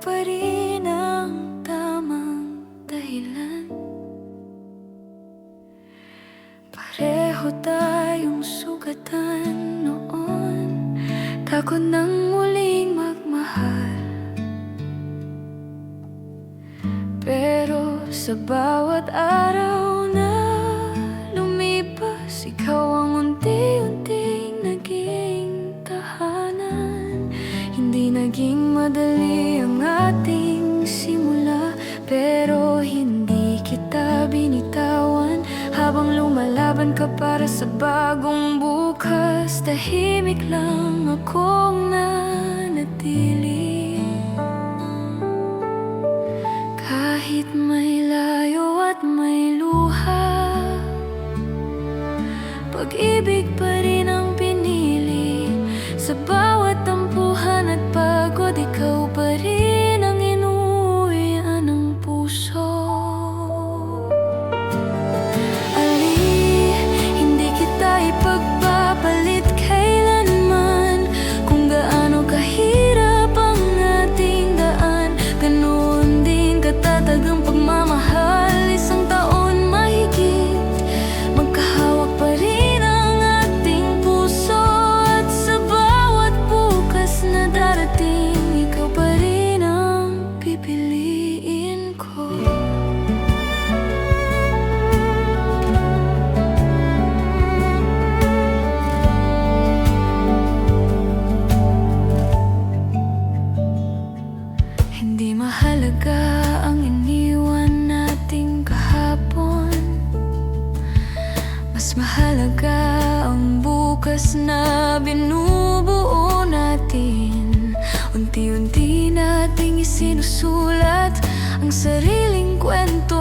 pa rin ang tamang dahilan. Pareho tayong sugatan noon, takot nang muling magmahal. Pero sa bawat araw na lumipas, ikaw ang unti-unting naging tahanan. Hindi naging madali ang ating simula, pero hindi kita binitawan. Habang lumalaban ka para sa bagong bukas, tahimik lang akong nanatili. Kahit may layo at may luha, pag-ibig pa rin ang pinili. Sa bawat tampuhan at pagod, ikaw pa rin ang inuwian ng puso. Hindi kita ipagbabalit kailanman. Kung gaano kahirap ang ating daan, ganoon din katatag ang pagmamahal. Isang taon mahigit, magkahawak pa rin ang ating puso. At sa bawat bukas na darating, ikaw pa rin ang pipiliin ko. Hindi mahalaga ang iniwan nating kahapon, mas mahalaga ang bukas na binubuo natin. Unti-unti nating isinusulat ang sariling kwento